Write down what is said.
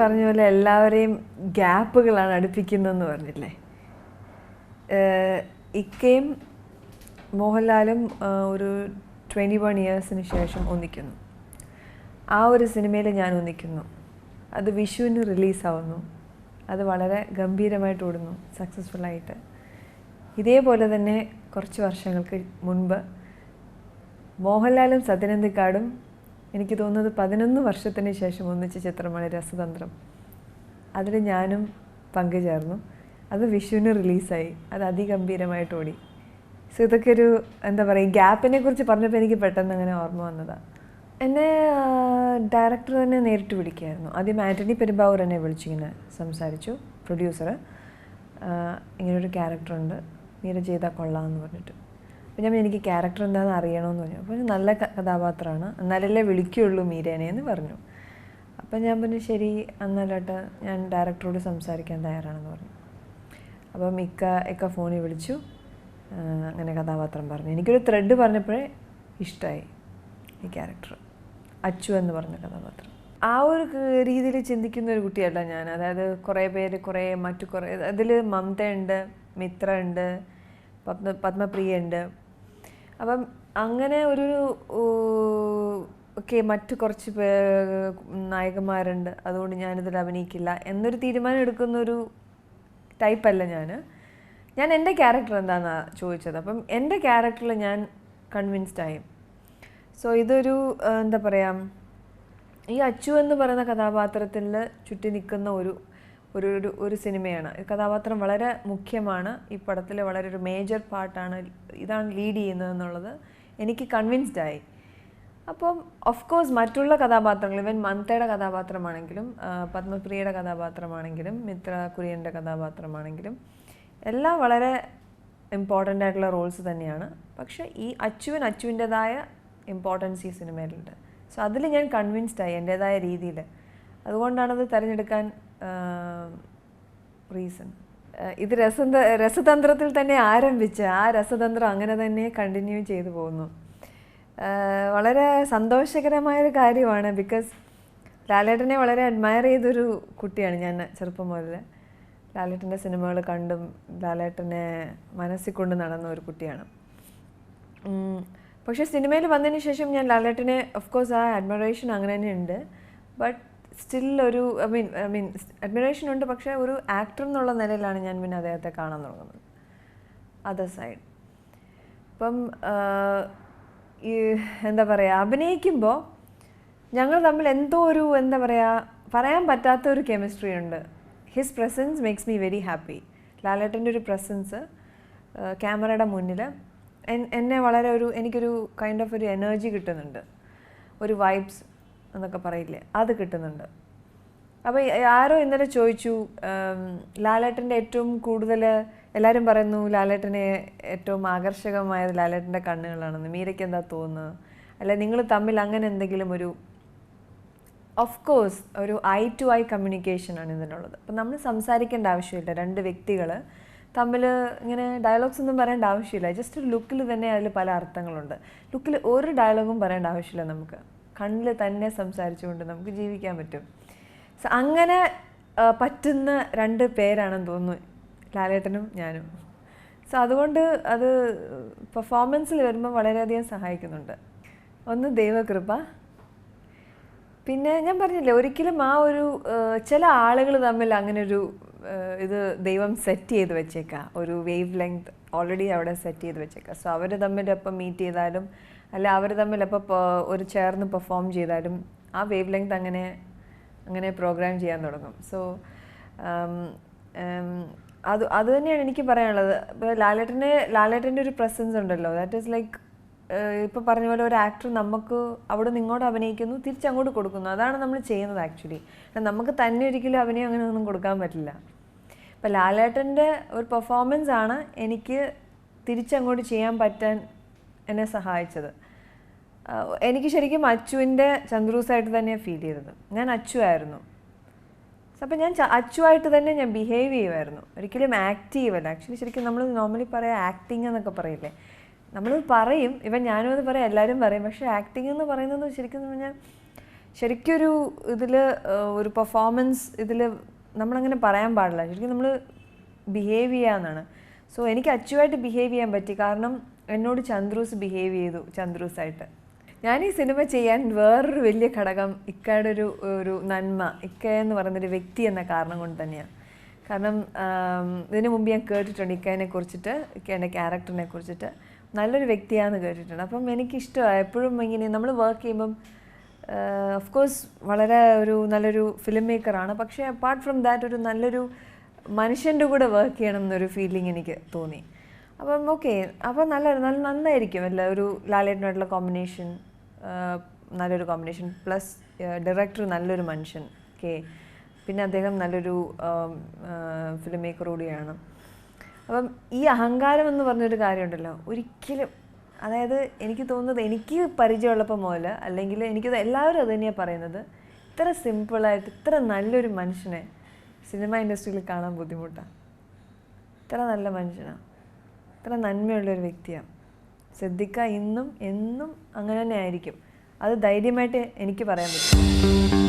പറഞ്ഞ പോലെ എല്ലാവരെയും ഗ്യാപ്പുകളാണ് അടുപ്പിക്കുന്നതെന്ന് പറഞ്ഞില്ലേ. ഇക്കയും മോഹൻലാലും ഒരു 21 ഇയേഴ്സിന് ശേഷം ഒന്നിക്കുന്നു. ആ ഒരു സിനിമയിൽ ഞാൻ ഒന്നിക്കുന്നു. അത് വിഷുവിന് റിലീസാവുന്നു. അത് വളരെ ഗംഭീരമായിട്ട് ഓടുന്നു, സക്സസ്ഫുള്ളായിട്ട്. ഇതേപോലെ തന്നെ കുറച്ച് വർഷങ്ങൾക്ക് മുൻപ് മോഹൻലാലും സത്യനന്ദിക്കാടും എനിക്ക് തോന്നുന്നത് 11 വർഷത്തിന് ശേഷം ഒന്നിച്ച ചിത്രമാണ് രസതന്ത്രം. അതിൽ ഞാനും പങ്കുചേർന്നു. അത് വിഷുവിന് റിലീസായി. അത് അതിഗംഭീരമായിട്ട് ഓടി. സോ ഇതൊക്കെ ഒരു എന്താ പറയുക, ഗ്യാപ്പിനെ കുറിച്ച് പറഞ്ഞപ്പോൾ എനിക്ക് പെട്ടെന്ന് അങ്ങനെ ഓർമ്മ വന്നതാണ്. എന്നെ ഡയറക്ടർ തന്നെ നേരിട്ട് വിളിക്കുകയായിരുന്നു. ആദ്യം ആൻ്റണി പെരുമ്പാവൂർ എന്നെ വിളിച്ചിങ്ങനെ സംസാരിച്ചു, പ്രൊഡ്യൂസർ. ഇങ്ങനൊരു ക്യാരക്ടറുണ്ട്, മീര ചെയ്താൽ കൊള്ളാമെന്ന് പറഞ്ഞിട്ട്. അപ്പോൾ ഞാൻ എനിക്ക് ക്യാരക്ടർ എന്താണെന്ന് അറിയണമെന്ന് പറഞ്ഞു. അപ്പോൾ നല്ല കഥാപാത്രമാണ്, എന്നാലല്ലേ വിളിക്കുകയുള്ളൂ മീരേനെ എന്ന് പറഞ്ഞു. അപ്പം ഞാൻ പറഞ്ഞു ശരി എന്നാലോട്ട് ഞാൻ ഡയറക്ടറോട് സംസാരിക്കാൻ തയ്യാറാണെന്ന് പറഞ്ഞു. അപ്പം ഇക്ക ഫോണിൽ വിളിച്ചു, അങ്ങനെ കഥാപാത്രം പറഞ്ഞു. എനിക്കൊരു ത്രെഡ് പറഞ്ഞപ്പോഴേ ഇഷ്ടമായി ഈ ക്യാരക്ടർ, അച്ചു എന്ന് പറഞ്ഞ കഥാപാത്രം. ആ ഒരു രീതിയിൽ ചിന്തിക്കുന്ന ഒരു കുട്ടിയല്ല ഞാൻ. അതായത് കുറേ പേര് മറ്റു കുറേ അതിൽ മമതയുണ്ട്, മിത്ര ഉണ്ട്, പത്മപ്രിയ ഉണ്ട്. അപ്പം അങ്ങനെ ഒരു മറ്റു കുറച്ച് നായകന്മാരുണ്ട്, അതുകൊണ്ട് ഞാനിതിൽ അഭിനയിക്കില്ല എന്നൊരു തീരുമാനം എടുക്കുന്നൊരു ടൈപ്പല്ല ഞാൻ എൻ്റെ ക്യാരക്ടർ എന്താണെന്നാണ് ചോദിച്ചത്. അപ്പം എൻ്റെ ക്യാരക്ടറിൽ ഞാൻ കൺവിൻസ്ഡായി. സോ ഇതൊരു എന്താ പറയുക, ഈ അച്ചു എന്ന് പറയുന്ന കഥാപാത്രത്തിൽ ചുറ്റി നിൽക്കുന്ന ഒരു സിനിമയാണ്. ഈ കഥാപാത്രം വളരെ മുഖ്യമാണ്, ഈ പടത്തിലെ വളരെ ഒരു മേജർ പാർട്ടാണ്, ഇതാണ് ലീഡ് ചെയ്യുന്നതെന്നുള്ളത് എനിക്ക് കൺവിൻസ്ഡായി. അപ്പം ഓഫ് കോഴ്സ് മറ്റുള്ള കഥാപാത്രങ്ങൾ, ഇവൻ മമതയുടെ കഥാപാത്രമാണെങ്കിലും പത്മപ്രിയയുടെ കഥാപാത്രമാണെങ്കിലും മിത്ര കുര്യൻ്റെ കഥാപാത്രമാണെങ്കിലും എല്ലാം വളരെ ഇമ്പോർട്ടൻ്റ് ആയിട്ടുള്ള റോൾസ് തന്നെയാണ്. പക്ഷേ ഈ അച്ചുവിൻ്റെതായ ഇമ്പോർട്ടൻസ് ഈ സിനിമയിലുണ്ട്. സോ അതിൽ ഞാൻ കൺവിൻസ്ഡായി എൻ്റേതായ രീതിയിൽ. അതുകൊണ്ടാണത് തിരഞ്ഞെടുക്കാൻ റീസൺ. ഇത് രസതന്ത്രത്തിൽ തന്നെ ആരംഭിച്ച് ആ രസതന്ത്രം അങ്ങനെ തന്നെ കണ്ടിന്യൂ ചെയ്തു പോകുന്നു. വളരെ സന്തോഷകരമായൊരു കാര്യമാണ്. ബിക്കോസ് ലാലേട്ടനെ വളരെ അഡ്മയർ ചെയ്തൊരു കുട്ടിയാണ് ഞാൻ ചെറുപ്പം മുതൽ. ലാലേട്ടൻ്റെ സിനിമകൾ കണ്ടും ലാലേട്ടനെ മനസ്സിൽ കൊണ്ട് നടന്ന ഒരു കുട്ടിയാണ്. പക്ഷേ സിനിമയിൽ വന്നതിന് ശേഷം ഞാൻ ലാലേട്ടനെ ഓഫ് കോഴ്സ് ആ അഡ്മറേഷൻ അങ്ങനെ തന്നെ ഉണ്ട്. ബട്ട് സ്റ്റിൽ ഒരു ഐ മീൻ അഡ്മിറേഷൻ ഉണ്ട്. പക്ഷേ ഒരു ആക്ടർ എന്നുള്ള നിലയിലാണ് ഞാൻ പിന്നെ അദ്ദേഹത്തെ കാണാൻ തുടങ്ങുന്നത്, അതർ സൈഡ്. ഇപ്പം ഈ എന്താ പറയുക, അഭിനയിക്കുമ്പോൾ ഞങ്ങൾ തമ്മിൽ എന്തോ ഒരു എന്താ പറയുക, പറയാൻ പറ്റാത്ത ഒരു കെമിസ്ട്രി ഉണ്ട്. His presence makes me very happy. ലാലേട്ടൻ്റെ ഒരു പ്രസൻസ് ക്യാമറയുടെ മുന്നിൽ എന്നെ വളരെ എനിക്കൊരു കൈൻഡ് ഓഫ് ഒരു എനർജി കിട്ടുന്നുണ്ട്, ഒരു വൈബ്സ് എന്നൊക്കെ പറയില്ലേ, അത് കിട്ടുന്നുണ്ട്. അപ്പോൾ ആരോ ഇന്നലെ ചോദിച്ചു, ലാലേട്ടൻ്റെ ഏറ്റവും കൂടുതൽ എല്ലാവരും പറയുന്നു ലാലേട്ടനെ ഏറ്റവും ആകർഷകമായത് ലാലേട്ടൻ്റെ കണ്ണുകളാണെന്ന്. മീരയ്ക്ക് എന്താ തോന്നുന്നത്? അല്ല നിങ്ങൾ തമ്മിൽ അങ്ങനെ എന്തെങ്കിലും ഒരു ഓഫ് കോഴ്സ് ഒരു ഐ ടു ഐ കമ്മ്യൂണിക്കേഷനാണ് ഇതിനുള്ളത്. അപ്പം നമ്മൾ സംസാരിക്കേണ്ട ആവശ്യമില്ല, രണ്ട് വ്യക്തികൾ തമ്മിൽ ഇങ്ങനെ ഡയലോഗ്സ് ഒന്നും പറയേണ്ട ആവശ്യമില്ല. ജസ്റ്റ് ഒരു ലുക്കിൽ തന്നെ അതിൽ പല അർത്ഥങ്ങളുണ്ട്. ലുക്കിൽ ഒരു ഡയലോഗും പറയേണ്ട ആവശ്യമില്ല, നമുക്ക് കണ്ണിൽ തന്നെ സംസാരിച്ചുകൊണ്ട് നമുക്ക് ജീവിക്കാൻ പറ്റും. സോ അങ്ങനെ പറ്റുന്ന രണ്ട് പേരാണെന്ന് തോന്നുന്നു ലാലേട്ടനും ഞാനും. സോ അതുകൊണ്ട് അത് പെർഫോമൻസിൽ വരുമ്പോൾ വളരെയധികം സഹായിക്കുന്നുണ്ട്. ഒന്ന് ദൈവകൃപ, പിന്നെ ഞാൻ പറഞ്ഞില്ലേ ഒരിക്കലും ആ ഒരു ചില ആളുകൾ തമ്മിൽ അങ്ങനെ ഒരു ഇത് ദൈവം സെറ്റ് ചെയ്ത് വെച്ചേക്കാം, ഒരു വേവ് ലെങ്ത് ഓൾറെഡി അവിടെ സെറ്റ് ചെയ്ത് വെച്ചേക്കാം. സോ അവർ തമ്മിൽ എപ്പോൾ മീറ്റ് ചെയ്താലും അല്ല അവർ തമ്മിൽ എപ്പോൾ ഒരു ചേർന്ന് പെർഫോം ചെയ്താലും ആ വേവ് ലെങ്ത് അങ്ങനെ പ്രോഗ്രാം ചെയ്യാൻ തുടങ്ങും. സോ അത് തന്നെയാണ് എനിക്ക് പറയാനുള്ളത്. ഇപ്പോൾ ലാലേട്ടൻ്റെ ഒരു പ്രസൻസ് ഉണ്ടല്ലോ, ദാറ്റ് ഈസ് ലൈക്ക് ഇപ്പോൾ പറഞ്ഞ പോലെ ഒരു ആക്ടർ നമുക്ക് അവിടെ നിന്ന് ഇങ്ങോട്ട് അഭിനയിക്കുന്നു, തിരിച്ചങ്ങോട്ട് കൊടുക്കുന്നു. അതാണ് നമ്മൾ ചെയ്യുന്നത് ആക്ച്വലി. നമുക്ക് തന്നെ ഒരിക്കലും അഭിനയം അങ്ങനെ ഒന്നും കൊടുക്കാൻ പറ്റില്ല. ഇപ്പം ലാലേട്ടൻ്റെ ഒരു പെർഫോമൻസ് ആണ് എനിക്ക് തിരിച്ചങ്ങോട്ട് ചെയ്യാൻ പറ്റാൻ എന്നെ സഹായിച്ചത്. എനിക്ക് ശരിക്കും അച്ചുവിൻ്റെ ചന്ദ്രൂസായിട്ട് തന്നെയാണ് ഫീൽ ചെയ്തത്. ഞാൻ അച്ചു ആയിരുന്നു. അപ്പം ഞാൻ അച്ചുവായിട്ട് തന്നെ ഞാൻ ബിഹേവ് ചെയ്യുമായിരുന്നു, ഒരിക്കലും ആക്റ്റീവ് അല്ല. ആക്ച്വലി ശരിക്കും നമ്മൾ നോർമലി പറയാം ആക്ടിങ് എന്നൊക്കെ പറയില്ലേ, നമ്മൾ പറയും, ഇവൻ ഞാനും അത് പറയാം, എല്ലാവരും പറയും. പക്ഷേ ആക്ടിങ് എന്ന് പറയുന്നത് ശരിക്കും പറഞ്ഞാൽ ശരിക്കൊരു ഇതിൽ ഒരു പെർഫോമൻസ് ഇതിൽ നമ്മളങ്ങനെ പറയാൻ പാടില്ല. ശരിക്കും നമ്മൾ ബിഹേവ് ചെയ്യാമെന്നാണ്. സോ എനിക്ക് അച്ചുവായിട്ട് ബിഹേവ് ചെയ്യാൻ പറ്റി. കാരണം എന്നോട് ചന്ദ്രൂസ് ബിഹേവ് ചെയ്തു ചന്ദ്രൂസായിട്ട്. ഞാൻ ഈ സിനിമ ചെയ്യാൻ വേറൊരു വലിയ ഘടകം ഇക്കയുടെ ഒരു നന്മ, ഇക്ക എന്ന് പറയുന്നൊരു വ്യക്തി എന്ന കാരണം കൊണ്ട് തന്നെയാണ്. കാരണം ഇതിനു മുമ്പ് ഞാൻ കേട്ടിട്ടുണ്ട് ഇക്കയെ കുറിച്ചിട്ട്, ഇക്കയുടെ ക്യാരക്ടറിനെ കുറിച്ചിട്ട് നല്ലൊരു വ്യക്തിയാണെന്ന് കേട്ടിട്ടുണ്ട്. അപ്പം എനിക്കിഷ്ടമാണ് എപ്പോഴും ഇങ്ങനെ നമ്മൾ വർക്ക് ചെയ്യുമ്പം ഓഫ് കോഴ്സ് വളരെ നല്ലൊരു ഫിലിം മേക്കറാണ്. പക്ഷേ അപ്പാർട്ട് ഫ്രം ദാറ്റ് ഒരു നല്ലൊരു മനുഷ്യൻ്റെ കൂടെ വർക്ക് ചെയ്യണം എന്നൊരു ഫീലിംഗ് എനിക്ക് തോന്നി. അപ്പം ഓക്കെ, അപ്പം നന്നായിരിക്കും ഒരു ലാലേട്ടനായിട്ടുള്ള കോമ്പിനേഷൻ, നല്ലൊരു കോമ്പിനേഷൻ. പ്ലസ് ഡയറക്ടർ നല്ലൊരു മനുഷ്യൻ പിന്നെ അദ്ദേഹം നല്ലൊരു ഫിലിം മേക്കർ കൂടിയാണ്. അപ്പം ഈ അഹങ്കാരം എന്ന് പറഞ്ഞൊരു കാര്യമുണ്ടല്ലോ, ഒരിക്കലും, അതായത് എനിക്ക് തോന്നുന്നത്, എനിക്ക് പരിചയമുള്ളപ്പോൾ മുതൽ, അല്ലെങ്കിൽ എനിക്കത് എല്ലാവരും അത് തന്നെയാണ് പറയുന്നത്, ഇത്ര സിമ്പിളായിട്ട് ഇത്ര നല്ലൊരു മനുഷ്യനെ സിനിമ ഇൻഡസ്ട്രിയിൽ കാണാൻ ബുദ്ധിമുട്ടാണ്. ഇത്ര നല്ല മനുഷ്യനാണ്, ഇത്ര നന്മയുള്ളൊരു വ്യക്തിയാണ് സിദ്ദിഖ. ഇന്നും എന്നും അങ്ങനെ തന്നെ ആയിരിക്കും. അത് ധൈര്യമായിട്ട് എനിക്ക് പറയാൻ പറ്റും.